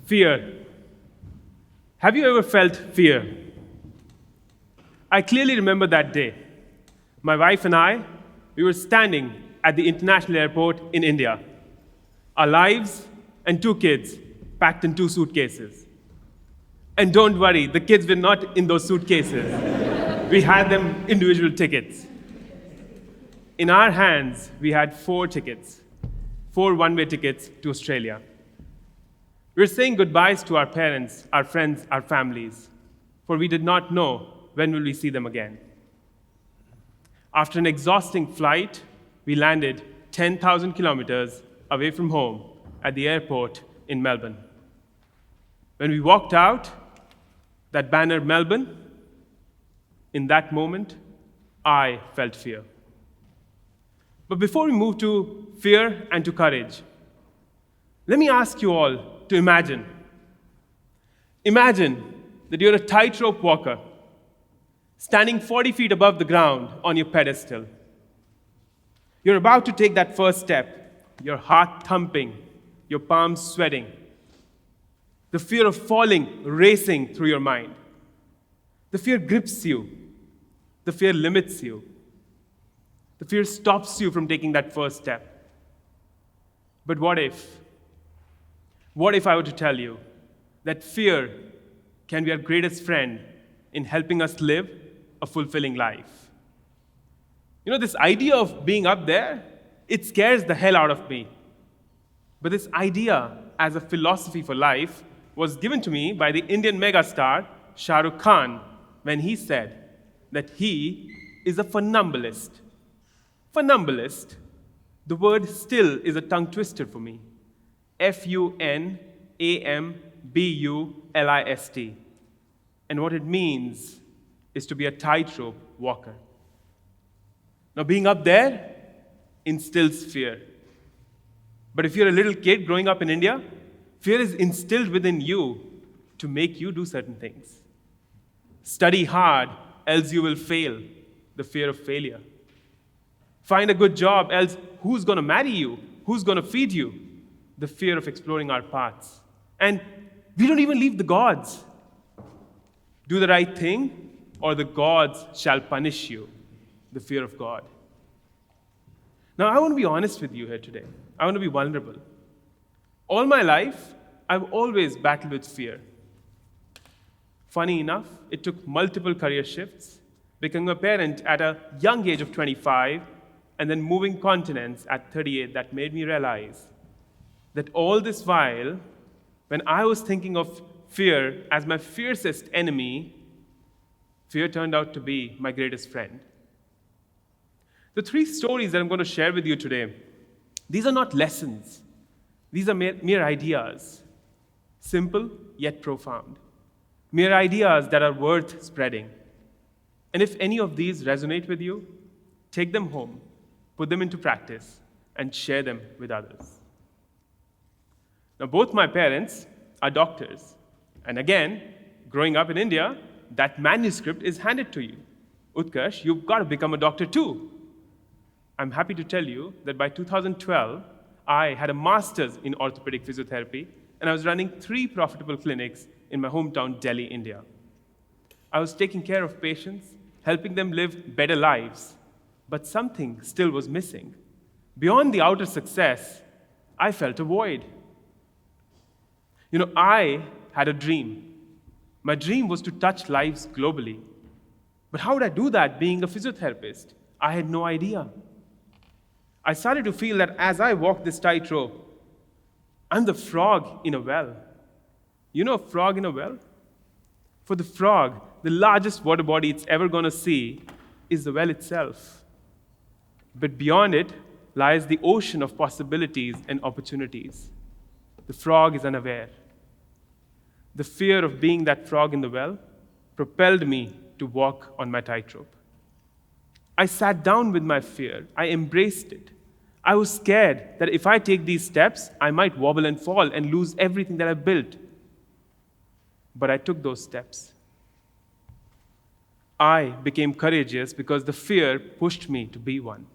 Fear. Have you ever felt fear? I clearly remember that day. My wife and I, we were standing at the international airport in India. Our lives and 2 kids packed in 2 suitcases. And don't worry, the kids were not in those suitcases. We had them individual tickets. In our hands, we had 4 tickets, 4 one-way tickets to Australia. We were saying goodbyes to our parents, our friends, our families, for we did not know when will we see them again. After an exhausting flight, we landed 10,000 kilometers away from home at the airport in Melbourne. When we walked out, that banner Melbourne, in that moment, I felt fear. But before we move to fear and to courage, let me ask you all to imagine. Imagine that you're a tightrope walker, standing 40 feet above the ground on your pedestal. You're about to take that first step, your heart thumping, your palms sweating, the fear of falling racing through your mind. The fear grips you. The fear limits you. The fear stops you from taking that first step. But what if? What if I were to tell you that fear can be our greatest friend in helping us live a fulfilling life? You know, this idea of being up there, it scares the hell out of me. But this idea as a philosophy for life was given to me by the Indian megastar Shah Rukh Khan when he said that he is a funambulist. Funambulist, the word still is a tongue twister for me. F-U-N-A-M-B-U-L-I-S-T. And what it means is to be a tightrope walker. Now, being up there instills fear. But if you're a little kid growing up in India, fear is instilled within you to make you do certain things. Study hard, else you will fail. The fear of failure. Find a good job, else who's going to marry you? Who's going to feed you? The fear of exploring our paths. And we don't even leave the gods. Do the right thing, or the gods shall punish you. The fear of God. Now, I want to be honest with you here today. I want to be vulnerable. All my life, I've always battled with fear. Funny enough, it took multiple career shifts, becoming a parent at a young age of 25, and then moving continents at 38 that made me realize that all this while, when I was thinking of fear as my fiercest enemy, fear turned out to be my greatest friend. The 3 stories that I'm going to share with you today, these are not lessons. These are mere ideas, simple yet profound. Mere ideas that are worth spreading. And if any of these resonate with you, take them home, put them into practice, and share them with others. Now, both my parents are doctors. And again, growing up in India, that manuscript is handed to you. Utkarsh, you've got to become a doctor too. I'm happy to tell you that by 2012, I had a master's in orthopedic physiotherapy, and I was running 3 profitable clinics in my hometown, Delhi, India. I was taking care of patients, helping them live better lives, but something still was missing. Beyond the outer success, I felt a void. You know, I had a dream. My dream was to touch lives globally. But how would I do that being a physiotherapist? I had no idea. I started to feel that as I walked this tightrope, I'm the frog in a well. You know a frog in a well? For the frog, the largest water body it's ever going to see is the well itself. But beyond it lies the ocean of possibilities and opportunities. The frog is unaware. The fear of being that frog in the well propelled me to walk on my tightrope. I sat down with my fear. I embraced it. I was scared that if I take these steps, I might wobble and fall and lose everything that I've built. But I took those steps. I became courageous because the fear pushed me to be one.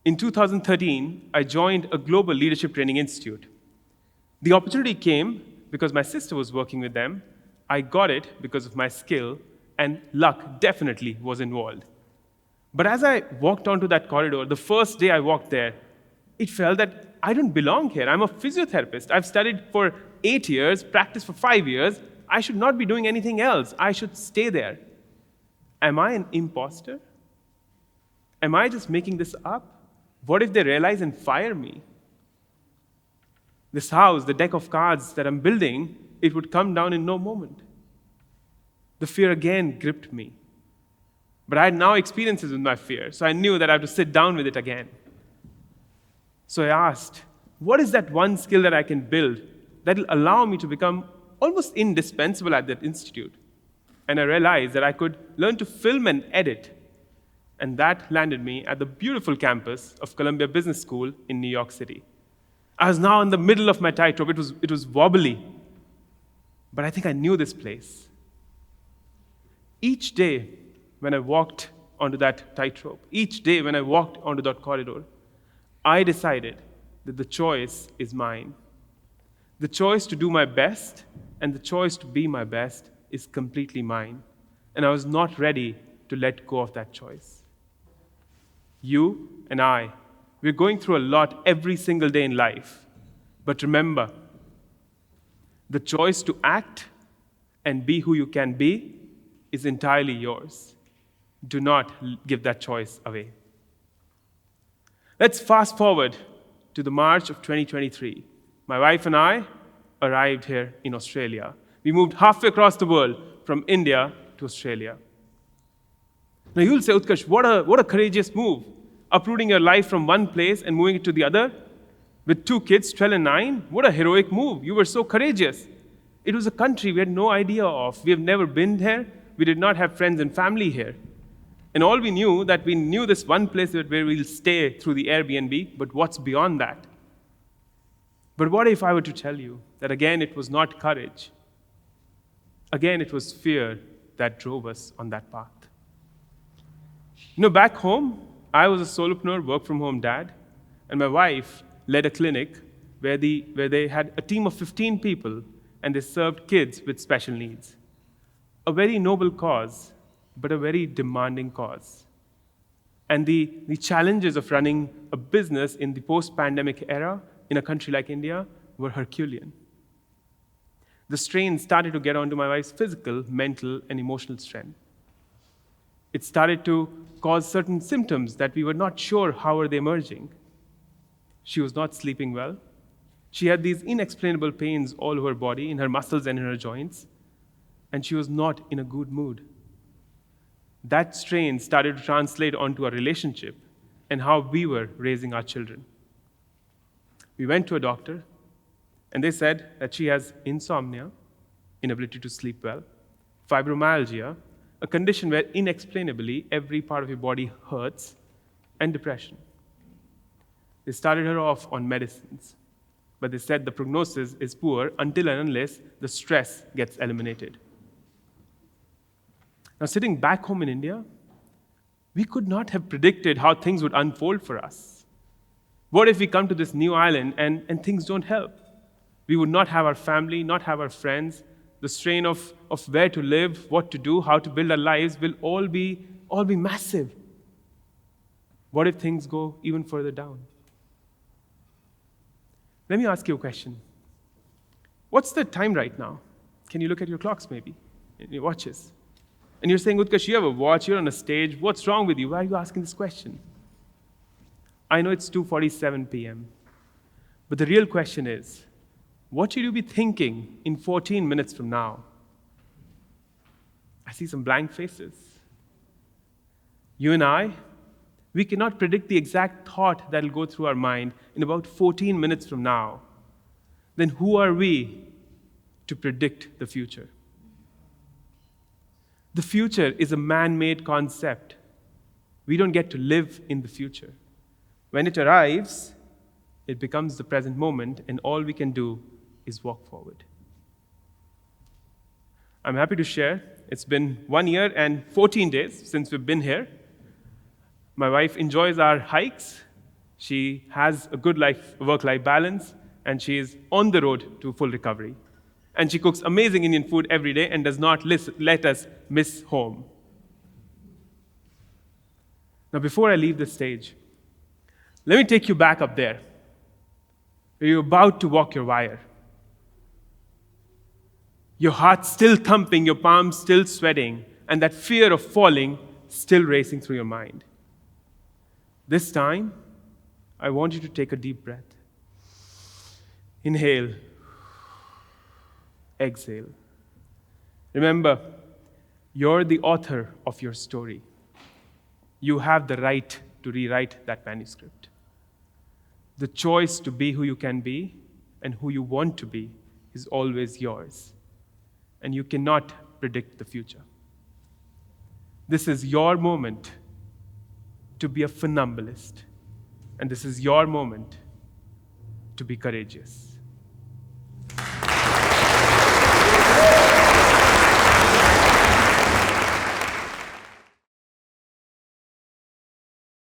In 2013, I joined a global leadership training institute. The opportunity came because my sister was working with them. I got it because of my skill, and luck definitely was involved. But as I walked onto that corridor, the first day I walked there, it felt that I don't belong here. I'm a physiotherapist. I've studied for 8 years, practiced for 5 years. I should not be doing anything else. I should stay there. Am I an imposter? Am I just making this up? What if they realize and fire me? This house, the deck of cards that I'm building, it would come down in no moment. The fear again gripped me. But I had now experiences with my fear, so I knew that I had to sit down with it again. So I asked, what is that one skill that I can build that will allow me to become almost indispensable at that institute? And I realized that I could learn to film and edit. And that landed me at the beautiful campus of Columbia Business School in New York City. I was now in the middle of my tightrope. It was wobbly. But I think I knew this place. Each day when I walked onto that tightrope, each day when I walked onto that corridor, I decided that the choice is mine. The choice to do my best and the choice to be my best is completely mine. And I was not ready to let go of that choice. You and I, we're going through a lot every single day in life. But remember, the choice to act and be who you can be is entirely yours. Do not give that choice away. Let's fast forward to the March of 2023. My wife and I arrived here in Australia. We moved halfway across the world from India to Australia. Now you'll say, Utkarsh, what a courageous move. Uprooting your life from one place and moving it to the other with 2 kids, 12 and 9. What a heroic move. You were so courageous. It was a country we had no idea of. We have never been here. We did not have friends and family here. And all we knew that we knew this one place where we'll stay through the Airbnb, but what's beyond that? But what if I were to tell you that again it was not courage? Again, it was fear that drove us on that path. Back home, I was a solopreneur, work-from-home dad, and my wife led a clinic where they had a team of 15 people, and they served kids with special needs. A very noble cause, but a very demanding cause. And the challenges of running a business in the post-pandemic era in a country like India were Herculean. The strain started to get onto my wife's physical, mental, and emotional strength. It started to cause certain symptoms that we were not sure how were they emerging. She was not sleeping well. She had these inexplainable pains all over her body, in her muscles and in her joints, and she was not in a good mood. That strain started to translate onto our relationship and how we were raising our children. We went to a doctor, and they said that she has insomnia, inability to sleep well, fibromyalgia, a condition where inexplainably every part of your body hurts, and depression. They started her off on medicines, but they said the prognosis is poor until and unless the stress gets eliminated. Now, sitting back home in India, we could not have predicted how things would unfold for us. What if we come to this new island and things don't help? We would not have our family, not have our friends. The strain of where to live, what to do, how to build our lives will all be massive. What if things go even further down? Let me ask you a question. What's the time right now? Can you look at your clocks maybe, your watches? And you're saying, Utkarsh, you have a watch, you're on a stage. What's wrong with you? Why are you asking this question? I know it's 2:47 p.m. But the real question is, what should you be thinking in 14 minutes from now? I see some blank faces. You and I, we cannot predict the exact thought that will go through our mind in about 14 minutes from now. Then who are we to predict the future? The future is a man-made concept. We don't get to live in the future. When it arrives, it becomes the present moment, and all we can do is walk forward. I'm happy to share, it's been 1 year and 14 days since we've been here. My wife enjoys our hikes. She has a good work-life balance, and she is on the road to full recovery. And she cooks amazing Indian food every day and does not let us miss home. Now, before I leave the stage, let me take you back up there, where you're about to walk your wire. Your heart still thumping, your palms still sweating, and that fear of falling still racing through your mind. This time, I want you to take a deep breath. Inhale. Exhale. Remember, you're the author of your story. You have the right to rewrite that manuscript. The choice to be who you can be and who you want to be is always yours. And you cannot predict the future. This is your moment to be a funambulist. And this is your moment to be courageous.